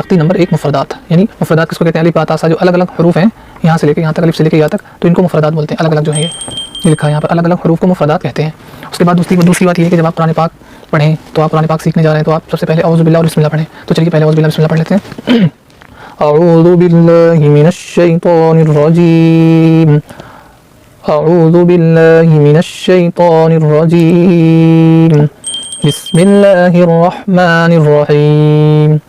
तख्ती नंबर 1 मुफरदात, यानी मुफरदात किसको कहते हैं? अलिफ बा ता सा जो अलग अलग हरूफ हैं, यहाँ से लेकर यहाँ तक, अलिफ से लेकर यहाँ तक, तो इनको मुफरदात बोलते हैं। अलग अलग जो है ये लिखा है यहाँ पर, अलग अलग हरूफ को मुफरदात कहते हैं। उसके बाद दूसरी बात ये है कि जब आप कुरान पाक पढ़ें, तो आप कुरान पाक सीखने जा रहे हैं, तो आप सबसे पहले औज़ु बिल्लाह और बिस्मिल्लाह पढ़ें। तो चलिए पहले औज़ु बिल्लाह बिस्मिल्लाह पढ़ लेते हैं। अऊज़ु बिल्लाहि मिनश शैतानिर रजीम, अऊज़ु बिल्लाहि मिनश शैतानिर रजीम, बिस्मिल्लाहिर रहमानिर रहीम,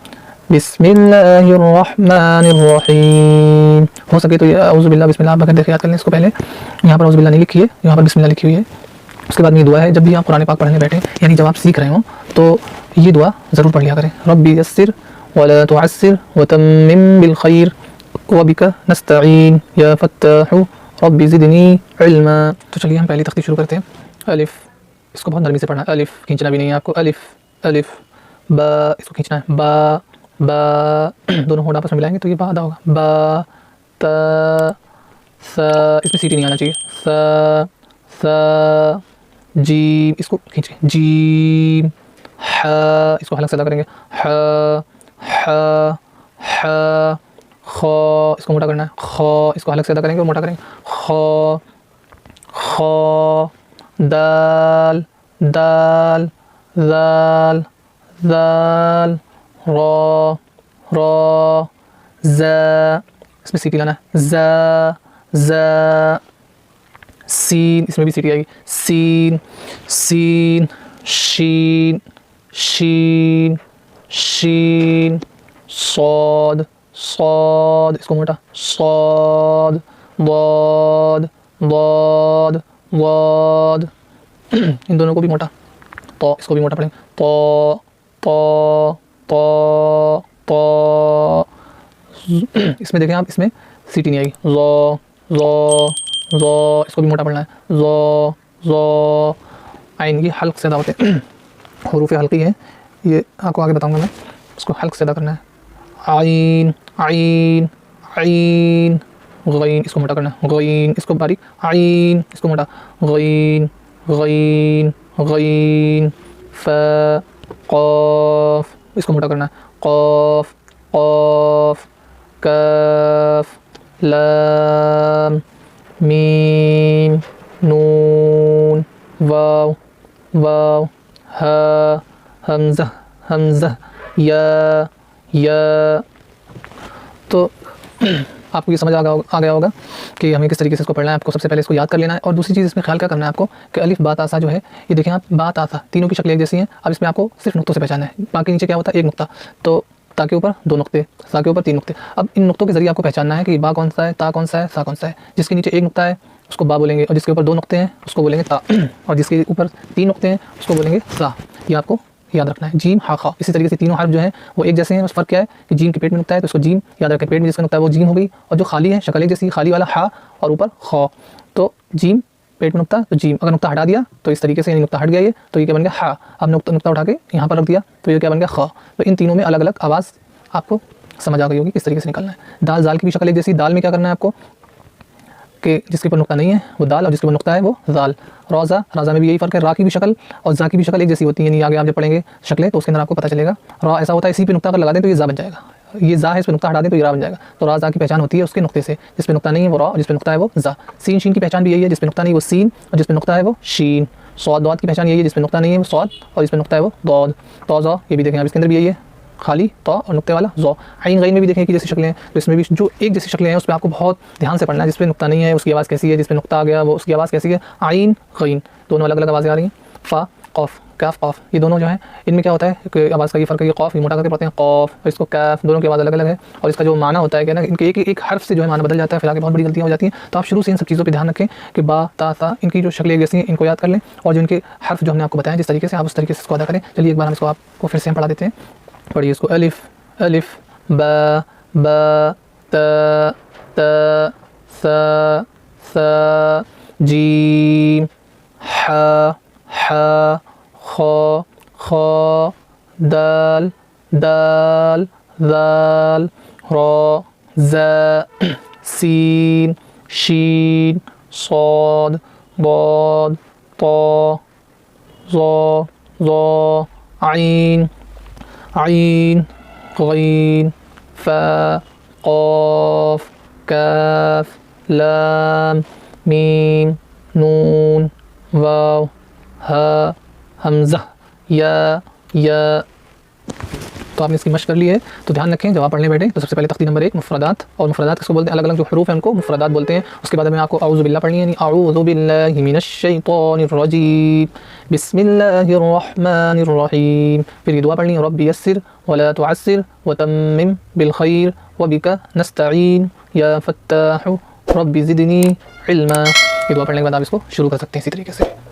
बिस्मिल्लाहिर रहमानिर रहीम। हो सके तो ये औज़ु बिल्लाह बिस्मिल्लाह आप बगैर याद कर लें इसको। पहले यहाँ पर औज़ु बिल्लाह नहीं लिखी है, यहाँ पर बिस्मिल्लाह लिखी हुई है। उसके बाद में ये दुआ है, जब भी आप कुरान पाक पढ़ने बैठें, यानी जब आप सीख रहे हो, तो ये दुआ ज़रूर पढ़ लिया करें। रब्बी यस्सिर वला तुअस्सिर वतम्मिम बिल खैर वबिका नस्तईन या फत्ताहु रब्बी ज़िदनी इल्मा। तो चलिए हम पहली तख्ती शुरू करते हैं। अलिफ, इसको बहुत नरमी से पढ़ना है, अलिफ खींचना भी नहीं है आपको। अलिफ अलिफ, बा इसको खींचना है, बा बा दोनों होंठ आपस में मिलाएंगे तो ये बा अदा होगा। बा ता सा, इसमें सीटी नहीं आना चाहिए। सा सा, जीम इसको खींचें, जीम, हा इसको हलक से अदा करेंगे, हा हा हा, खा इसको मोटा करना है, खा इसको हलक से अदा करेंगे और मोटा करेंगे, खा खा, दाल दाल दाल दाल, रा रा, ज़ा इसमें सीटी लाना है, ज़ा ज़ा, सीन इसमें भी सीटी आएगी, सीन सीन, शीन शीन शीन, सौद सौद इसको मोटा, सौद, वाद वाद वाद, इन दोनों को भी मोटा, तो इसको भी मोटा पढ़ेंगे, तो तो तो तो। इसमें देखें आप, इसमें सीटी नहीं आएगी, ज़ो इसको भी मोटा पढ़ना है, ज़ो आइन की हल्क से अदा होते हैं। हरूफ हल्की है, ये आपको आगे बताऊंगा मैं, इसको हल्क से अदा करना है। आइन आइन आइन, गईन इसको मोटा करना है, गईन इसको बारीक, आइन इसको मोटा, गईन गईन गईन, फ़ा क़ाफ़ इसको मोटा करना है, क़ाफ़ क़ाफ़, काफ़ लाम मीम नून वाव वाव, हा हमज़ा हमज़ा, या। तो आपको ये समझ आ गया होगा कि हमें किस तरीके से इसको पढ़ना है। आपको सबसे पहले इसको याद कर लेना है। और दूसरी चीज़ इसमें ख्याल क्या करना है आपको कि अलिफ बा ता सा जो है, ये देखें आप, बा ता सा तीनों की शक्लें एक जैसी हैं। अब इसमें आपको सिर्फ नुक्तों से पहचानना है। बाकी नीचे क्या होता है, एक नुक्ता, तो ता के ऊपर 2 नुक्ते, सा के ऊपर 3 नुक्ते। अब इन नुक्तों के जरिए आपको पहचानना है कि बा कौन सा है, ता कौन सा है, सा कौन सा है। जिसके नीचे 1 नुक्ता है उसको बा बोलेंगे, और जिसके ऊपर 2 नुक्ते हैं उसको बोलेंगे ता, और जिसके ऊपर 3 नुक्ते हैं उसको बोलेंगे सा। ये आपको याद रखना है। जीम हा खा, इसी तरीके से तीनों हर्फ जो हैं वो एक जैसे हैं। बस फ़र्क क्या है कि जीम के पेट में नुक्ता है तो उसको जीम याद रखें, पेट में जिसका नुक्ता है वो जीम हो गई, और जो खाली है शक्ल एक जैसी, खाली वाला हा और ऊपर खा, तो जीम पेट में नुक्ता तो जीम। अगर नुक्ता हटा दिया तो इस तरीके से, यानी नुक्ता हट गया ये, तो ये क्या बन गया, हा। अब नुक्ता उठा के यहाँ पर रख दिया तो ये क्या बन गया, खा। तो इन तीनों में अलग अलग आवाज़ आपको समझ आ गई होगी किस तरीके से निकालना है। दाल जाल की भी शक्ल एक जैसी। दाल में क्या करना है आपको कि जिसके ऊपर नुक्ता नहीं है वो दाल, और जिसके ऊपर नुक्ता है वो जाल। रोज़ा, राज़ा में भी यही फ़र्क है। रा की भी शक्ल और जा की भी शक्ल एक जैसी होती है, यानी आगे आप जब पढ़ेंगे शक्लें तो उसके अंदर आपको पता चलेगा। रा ऐसा होता है, इसी पे नुक्ता अगर लगा दें तो ये जा बन जाएगा, ये जा है, इस पर नुक्ता हटा दें तो ये रा बन जाएगा। तो रा जा की पहचान होती है उसके नुक्ते से, जिस पे नुक्ता नहीं है वो रा, और जिस पे नुक्ता है वो जा। सीन शीन की पहचान भी यही है, जिस पे नुक्ता नहीं है वो सीन, और जिस पे नुक्ता है वो शीन। सौद दौद की पहचान यही है, जिस पे नुक्ता नहीं है वो सौद, और जिस पे नुक्ता है वो दौद। तो ज़ा ये भी देखें आप, इसके अंदर भी यही है, खाली तो और नुक्ते वाला ज़ो। आइन गईन में भी देखें कि जैसी शक्लें हैं, तो इसमें भी जो एक जैसी शक्लें हैं उस पर आपको बहुत ध्यान से पढ़ना है। जिस पे नुक्ता नहीं है उसकी आवाज़ कैसी है, जिस पे नुक्ता आ गया वो उसकी आवाज़ कैसी है। आइन गईन दोनों अलग अलग आवाज़ें आ रही हैं। फ़ा क़ाफ़, काफ़ क़ाफ़, ये दोनों जो हैं इनमें क्या होता है कि आवाज़ का ये फ़र्क है कि क़ाफ़ ये मोटा करके पढ़ते हैं, क़ाफ़, और इसको कैफ़, दोनों की आवाज़ अलग अलग है। और इसका जो माना होता है कि ना, इनके एक हर्फ से जो है माना बदल जाता है, फिर आगे बहुत बड़ी गलतियाँ हो जाती हैं। तो आप शुरू से इन सब चीज़ों पर ध्यान रखें कि बा ता सा, इनकी जो शक्लें जैसी हैं इनको याद कर लें, और जो इनके हर्फ जो हमने आपको बताया जिस तरीके से, आप उस तरीके से इसको अदा करें। चलिए एक बार हम इसको आपको फिर से हम पढ़ा देते हैं। पढ़िए इसको। अलिफ अलिफ, बा बा, ता ता, सा सा, जीम, हा हा, खा खा, दाल दाल दाल, रा ज़ा, सीन शीन, सौद बौद, तो ज़ो आइन आइन, गईन फ़ा, क़ाफ़, काफ़, लाम, मीम, नून, वाव, हा, हमज़ा, या। तो आपने इसकी मशक़ कर ली है। तो ध्यान रखें जब आप पढ़ने बैठें तो सबसे पहले तख्ती नंबर 1 मुफ़रदात, और मुफ़रदात किसको बोलते हैं, अलग अलग जो हरूफ हैं उनको मुफ़रदात बोलते हैं। उसके बाद में आपको अऊज़ु बिल्लाह पढ़नी है, यानी अऊज़ु बिल्लाहि मिनश शैतानिर रजीम, बिस्मिल्लाहिर रहमानिर रहीम। फिर ये दुआ पढ़नी है, रब्बि यस्सिर वला तुअस्सिर वतम्मिम बिल खैर वबिका नस्तईन या फत्ताहु रब्बि ज़िदनी इल्मा। ये दुआ पढ़ने के बाद आप इसको शुरू कर सकते हैं इसी तरीके से।